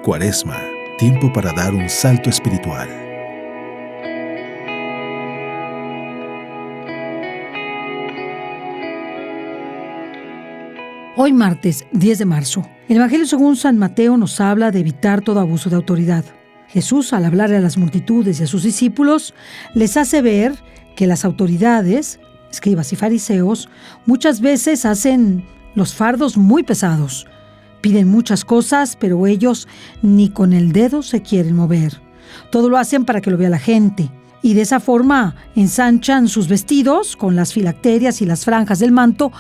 Cuaresma, tiempo para dar un salto espiritual. Hoy martes 10 de marzo, el Evangelio según San Mateo nos habla de evitar todo abuso de autoridad. Jesús, al hablarle a las multitudes y a sus discípulos, les hace ver que las autoridades, escribas y fariseos, muchas veces hacen los fardos muy pesados. Piden muchas cosas, pero ellos ni con el dedo se quieren mover. Todo lo hacen para que lo vea la gente. Y de esa forma ensanchan sus vestidos con las filacterias y las franjas del manto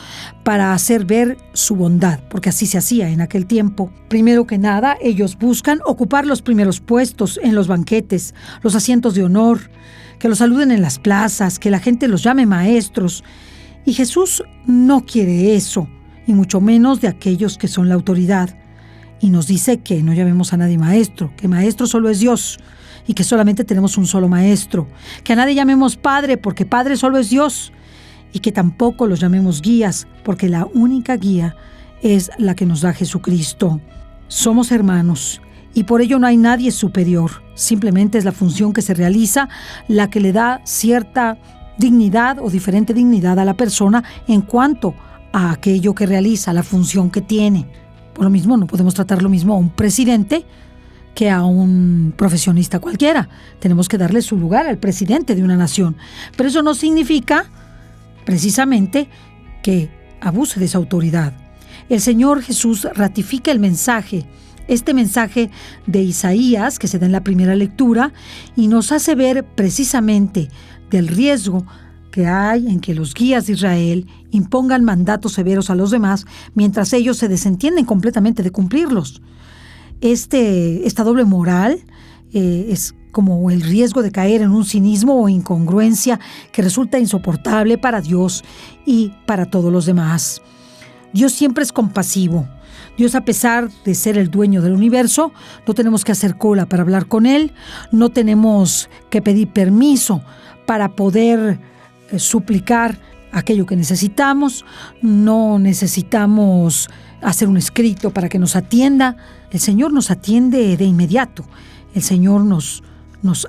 para hacer ver su bondad, porque así se hacía en aquel tiempo. Primero que nada, ellos buscan ocupar los primeros puestos en los banquetes, los asientos de honor, que los saluden en las plazas, que la gente los llame maestros. Y Jesús no quiere eso, y mucho menos de aquellos que son la autoridad. Y nos dice que no llamemos a nadie maestro, que maestro solo es Dios, y que solamente tenemos un solo maestro, que a nadie llamemos padre, porque padre solo es Dios, y que tampoco los llamemos guías, porque la única guía es la que nos da Jesucristo. Somos hermanos, y por ello no hay nadie superior, simplemente es la función que se realiza la que le da cierta dignidad o diferente dignidad a la persona en cuanto a aquello que realiza, la función que tiene. Por lo mismo, no podemos tratar lo mismo a un presidente que a un profesionista cualquiera. Tenemos que darle su lugar al presidente de una nación. Pero eso no significa, precisamente, que abuse de esa autoridad. El Señor Jesús ratifica el mensaje, este mensaje de Isaías, que se da en la primera lectura, y nos hace ver precisamente del riesgo que hay en que los guías de Israel impongan mandatos severos a los demás mientras ellos se desentienden completamente de cumplirlos. Esta doble moral es como el riesgo de caer en un cinismo o incongruencia que resulta insoportable para Dios y para todos los demás. Dios siempre es compasivo. Dios, a pesar de ser el dueño del universo, no tenemos que hacer cola para hablar con Él, no tenemos que pedir permiso para poder suplicar aquello que necesitamos, no necesitamos hacer un escrito para que nos atienda. El Señor nos atiende de inmediato, el Señor nos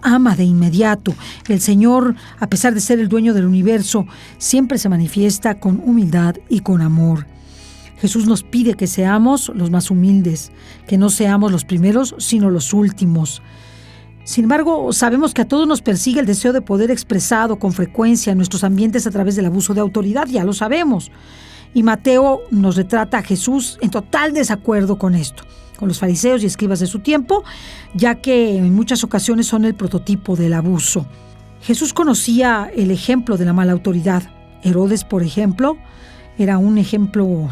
ama de inmediato. El Señor, a pesar de ser el dueño del universo, siempre se manifiesta con humildad y con amor. Jesús nos pide que seamos los más humildes, que no seamos los primeros, sino los últimos. Sin embargo, sabemos que a todos nos persigue el deseo de poder expresado con frecuencia en nuestros ambientes a través del abuso de autoridad, ya lo sabemos. Y Mateo nos retrata a Jesús en total desacuerdo con esto, con los fariseos y escribas de su tiempo, ya que en muchas ocasiones son el prototipo del abuso. Jesús conocía el ejemplo de la mala autoridad. Herodes, por ejemplo, era un ejemplo,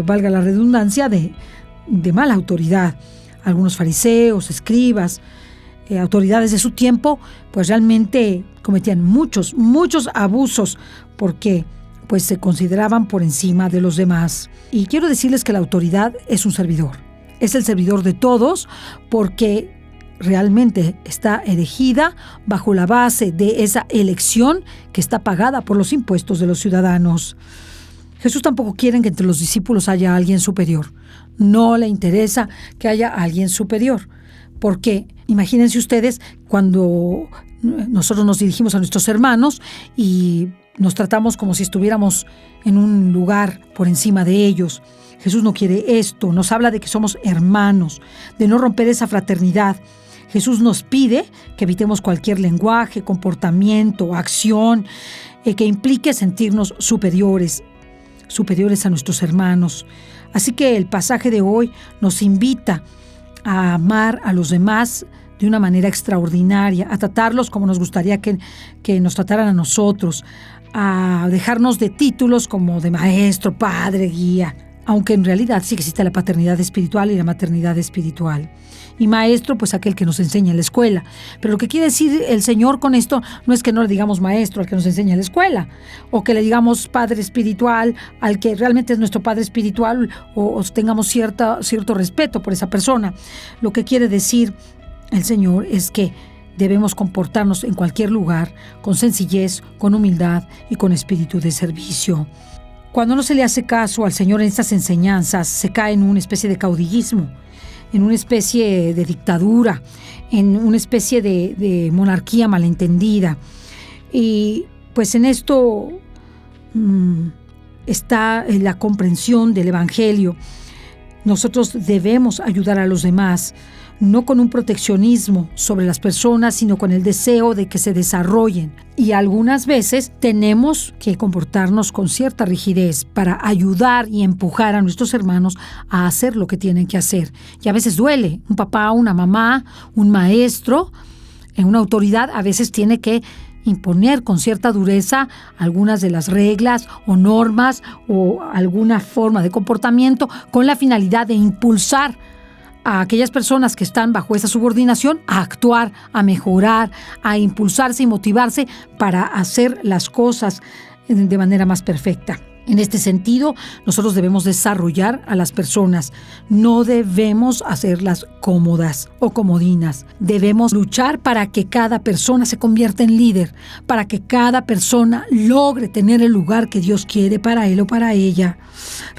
valga la redundancia, de mala autoridad. Algunos fariseos, escribas, autoridades de su tiempo, pues realmente cometían muchos abusos porque pues se consideraban por encima de los demás. Y quiero decirles que la autoridad es un servidor. Es el servidor de todos porque realmente está elegida bajo la base de esa elección que está pagada por los impuestos de los ciudadanos. Jesús tampoco quiere que entre los discípulos haya alguien superior. No le interesa que haya alguien superior. Porque imagínense ustedes cuando nosotros nos dirigimos a nuestros hermanos y nos tratamos como si estuviéramos en un lugar por encima de ellos. Jesús no quiere esto. Nos habla de que somos hermanos, de no romper esa fraternidad. Jesús nos pide que evitemos cualquier lenguaje, comportamiento, acción que implique sentirnos superiores a nuestros hermanos. Así que el pasaje de hoy nos invita a amar a los demás de una manera extraordinaria, a tratarlos como nos gustaría que nos trataran a nosotros, a dejarnos de títulos como de maestro, padre, guía, aunque en realidad sí existe la paternidad espiritual y la maternidad espiritual. Y maestro, pues aquel que nos enseña en la escuela. Pero lo que quiere decir el Señor con esto no es que no le digamos maestro al que nos enseña en la escuela, o que le digamos padre espiritual al que realmente es nuestro padre espiritual, o tengamos cierto respeto por esa persona. Lo que quiere decir el Señor es que debemos comportarnos en cualquier lugar con sencillez, con humildad y con espíritu de servicio. Cuando no se le hace caso al Señor en estas enseñanzas, se cae en una especie de caudillismo. en una especie de dictadura, en una especie de monarquía malentendida. Y pues en esto está la comprensión del Evangelio. Nosotros debemos ayudar a los demás, no con un proteccionismo sobre las personas, sino con el deseo de que se desarrollen. Y algunas veces tenemos que comportarnos con cierta rigidez para ayudar y empujar a nuestros hermanos a hacer lo que tienen que hacer. Y a veces duele. Un papá, una mamá, un maestro, una autoridad a veces tiene que imponer con cierta dureza algunas de las reglas o normas o alguna forma de comportamiento con la finalidad de impulsar a aquellas personas que están bajo esa subordinación a actuar, a mejorar, a impulsarse y motivarse para hacer las cosas de manera más perfecta. En este sentido, nosotros debemos desarrollar a las personas. No debemos hacerlas cómodas o comodinas. Debemos luchar para que cada persona se convierta en líder, para que cada persona logre tener el lugar que Dios quiere para él o para ella.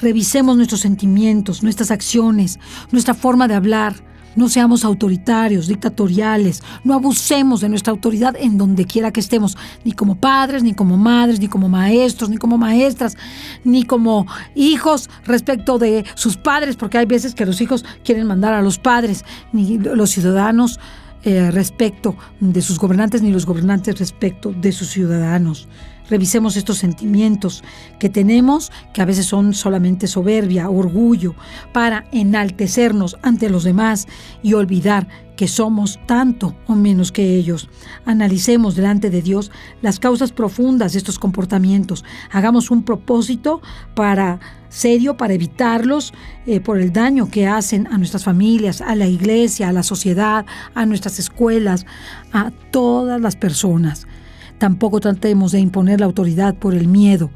Revisemos nuestros sentimientos, nuestras acciones, nuestra forma de hablar. No seamos autoritarios, dictatoriales, no abusemos de nuestra autoridad en donde quiera que estemos, ni como padres, ni como madres, ni como maestros, ni como maestras, ni como hijos respecto de sus padres, porque hay veces que los hijos quieren mandar a los padres, ni los ciudadanos respecto de sus gobernantes, ni los gobernantes respecto de sus ciudadanos. Revisemos estos sentimientos que tenemos, que a veces son solamente soberbia, orgullo, para enaltecernos ante los demás y olvidar que somos tanto o menos que ellos. Analicemos delante de Dios las causas profundas de estos comportamientos. Hagamos un propósito serio para evitarlos por el daño que hacen a nuestras familias, a la iglesia, a la sociedad, a nuestras escuelas, a todas las personas. Tampoco tratemos de imponer la autoridad por el miedo,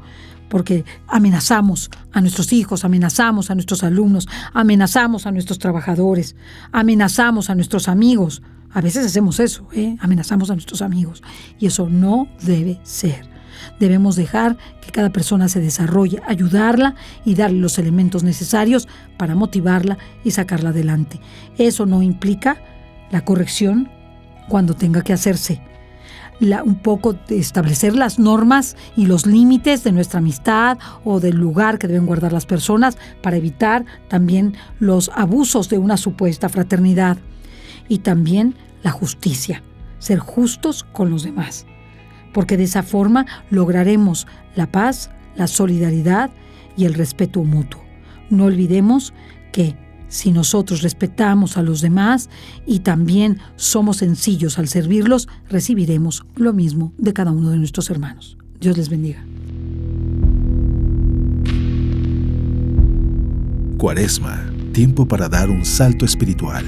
porque amenazamos a nuestros hijos, amenazamos a nuestros alumnos, amenazamos a nuestros trabajadores, amenazamos a nuestros amigos. A veces hacemos eso, amenazamos a nuestros amigos, y eso no debe ser. Debemos dejar que cada persona se desarrolle, ayudarla y darle los elementos necesarios para motivarla y sacarla adelante. Eso no implica la corrección cuando tenga que hacerse. Un poco de establecer las normas y los límites de nuestra amistad o del lugar que deben guardar las personas para evitar también los abusos de una supuesta fraternidad. Y también la justicia, ser justos con los demás, porque de esa forma lograremos la paz, la solidaridad y el respeto mutuo. No olvidemos que si nosotros respetamos a los demás y también somos sencillos al servirlos, recibiremos lo mismo de cada uno de nuestros hermanos. Dios les bendiga. Cuaresma, tiempo para dar un salto espiritual.